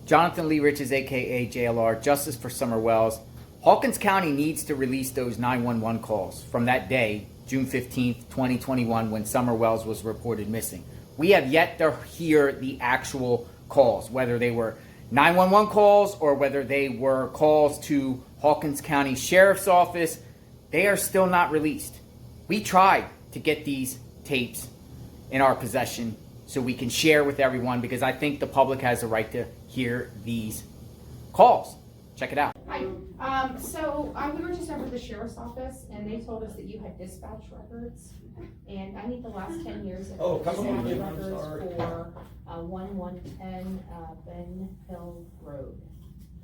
Jonathan Lee Riches, aka JLR, Justice for Summer Wells. Hawkins County needs to release those 911 calls from that day, June 15th, 2021, when Summer Wells was reported missing. We have yet to hear the actual calls, whether they were 911 calls or whether they were calls to Hawkins County Sheriff's Office. They are still not released. We tried to get these tapes in our possession so we can share with everyone, because I think the public has a right to hear these calls. Check it out. Hi, we were just over at the sheriff's office, and they told us that you had dispatch records, and I need the last 10 years of dispatch records for 1110 Ben Hill Road.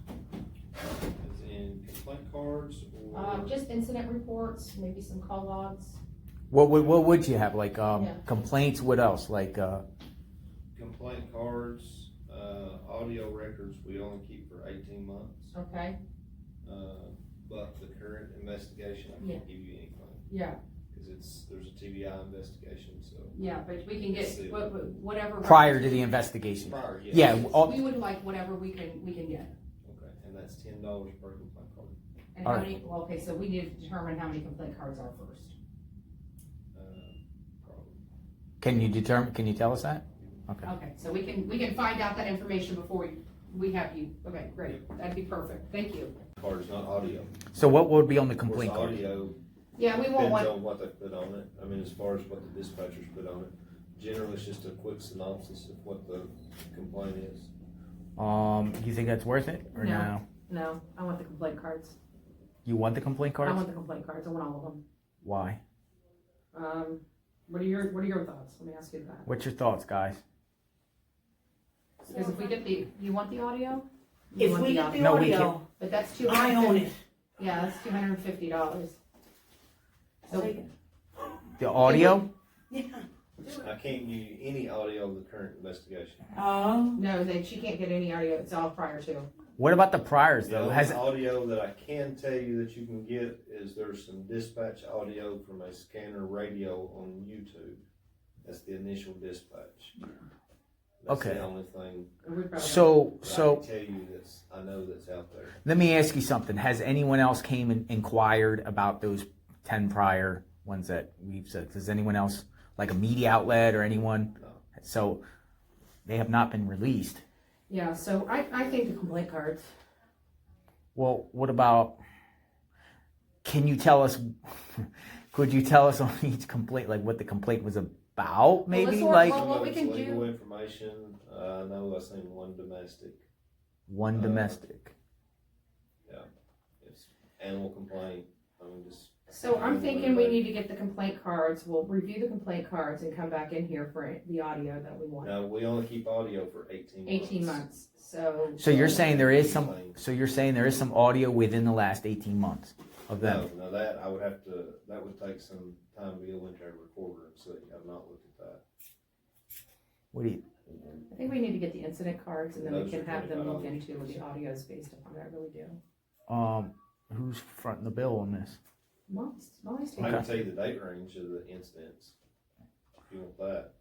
As in complaint cards or? Just incident reports, maybe some call logs. What would you have? Like complaints? What else? Like Complaint cards, audio records we only keep for 18 months. Okay. But the current investigation, I can't give you anything. Yeah. Because there's a TBI investigation, so. Yeah, but we can get whatever. prior to the investigation? Prior, yes. Yeah. We would like whatever we can get. Okay, and that's $10 per complaint card. And how many? Well, okay, so we need to determine how many complaint cards are first. Probably. Can you tell us that? Okay. Okay, so we can find out that information before we have you. Okay, great. That'd be perfect. Thank you. Cards, not audio. So what would be on the Of course, complaint card? audio Yeah, we won't depends want. on what they put on it. I mean, as far as what the dispatchers put on it. Generally, it's just a quick synopsis of what the complaint is. You think that's worth it or no? No, I want the complaint cards. You want the complaint cards? I want the complaint cards. I want all of them. Why? What are your thoughts? Let me ask you that. What's your thoughts, guys? Because if we get you want the audio? If we get the No, we audio, But that's I own it. Yeah, that's $250. I'll take it. The audio? Yeah. I can't give you any audio of the current investigation. Oh. No, she can't get any audio. It's all prior to. What about the priors The though? only Has audio that I can tell you that you can get is there's some dispatch audio from a scanner radio on YouTube. That's the initial dispatch. That's Okay. the only thing so that I so can tell you I know that's out there. let me ask you something. Has anyone else came and inquired about those 10 prior ones that we've said? Does anyone else, like a media outlet or anyone? No. So they have not been released. Yeah, so I think the complaint cards. Well, what about, can you tell us, could you tell us on each complaint, like what the complaint was about, maybe? let's Like Well, what Some of we it's can legal do- information. I know I've seen one domestic. one domestic. It's animal complaint. I mean, just. So I'm thinking we need to get the complaint cards. We'll review the complaint cards and come back in here for the audio that we want. No, we only keep audio for 18 months. 18 months. So So you're saying there is some audio within the last 18 months of them? No, that I would have to. That would take some time to go into a recorder and see. I've not looked at that. What do you, I think we need to get the incident cards and then we Those can are have them look $25. into the audios based upon that. I really do. who's fronting the bill on this? Molly's I can tell you the date range of the incidents if you want that.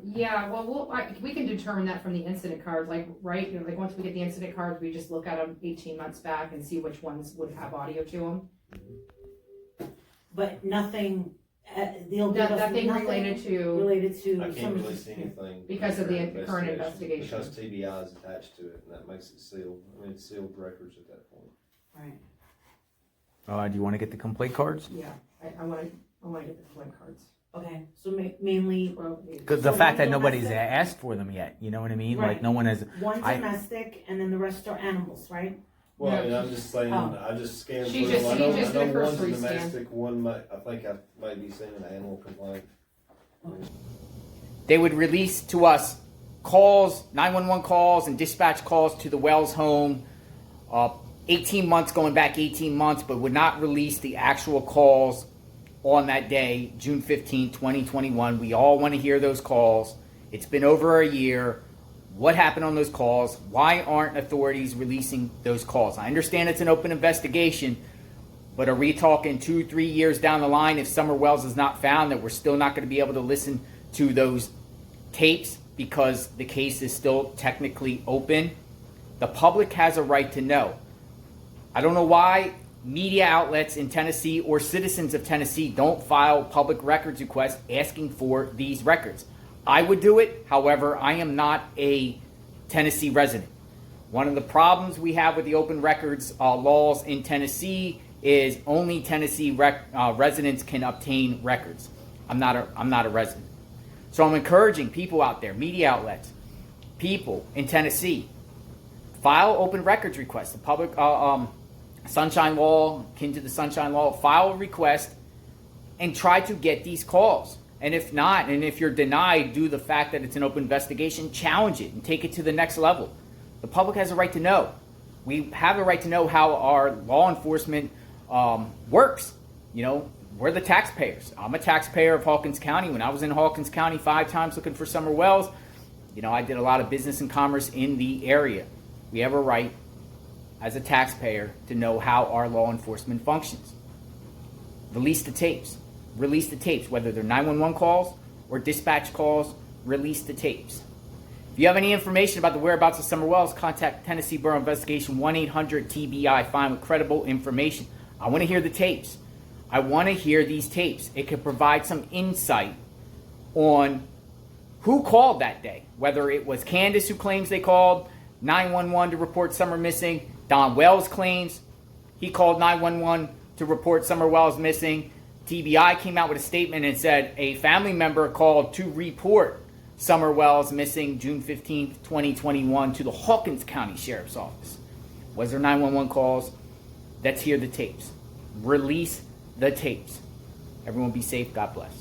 Yeah, well, we can determine that from the incident cards, like, right, you know, like once we get the incident cards, we just look at them 18 months back and see which ones would have audio to them. But nothing, they'll give us Nothing nothing related to, related to I can't some. release anything Because of the current investigation. Because TBI is attached to it, and that makes it sealed. I mean, it's sealed records at that point. Right. Do you want to get the complaint cards? yeah, I want to get the complaint cards. Okay, so mainly Well, Because the So fact one that nobody's domestic? asked for them yet, you know what I mean? Like Right. no one has. one I- domestic and then the rest are animals, right? Well, No, I mean, I'm just saying, Oh. I just scanned She through just- them. she just I did a know one's a cursory scan. domestic, one might, I think I might be seeing an animal complaint. They would release to us calls, 911 calls and dispatch calls to the Wells home, 18 months, going back 18 months, but would not release the actual calls on that day, June 15, 2021. We all want to hear those calls. It's been over a year. What happened on those calls? Why aren't authorities releasing those calls? I understand it's an open investigation, but are we talking 2-3 years down the line, if Summer Wells is not found, that we're still not going to be able to listen to those tapes because the case is still technically open? The public has a right to know. I don't know why media outlets in Tennessee or citizens of Tennessee don't file public records requests asking for these records. I would do it. However, I am not a Tennessee resident. One of the problems we have with the open records laws in Tennessee is only Tennessee residents can obtain records. I'm not a resident. So I'm encouraging people out there, media outlets, people in Tennessee, file open records requests. The public Sunshine Law, akin to the Sunshine Law, file a request and try to get these calls. And if not, and if you're denied due to the fact that it's an open investigation, challenge it and take it to the next level. The public has a right to know. We have a right to know how our law enforcement works. You know, we're the taxpayers. I'm a taxpayer of Hawkins County. When I was in Hawkins County 5 times looking for summer wells, you know, I did a lot of business and commerce in the area. We have a right as a taxpayer to know how our law enforcement functions. Release the tapes. Release the tapes, whether they're 911 calls or dispatch calls, release the tapes. If you have any information about the whereabouts of summer wells, contact Tennessee Borough Investigation 1-800-TBI. Find with credible information. I want to hear the tapes. I want to hear these tapes. It could provide some insight on who called that day, whether it was Candace who claims they called 911 to report summer missing. Don Wells claims he called 911 to report summer wells missing. TBI came out with a statement and said a family member called to report summer wells missing June 15th, 2021 to the Hawkins County Sheriff's Office. Was there 911 calls? Let's hear the tapes. Release the tapes. Everyone be safe. God bless.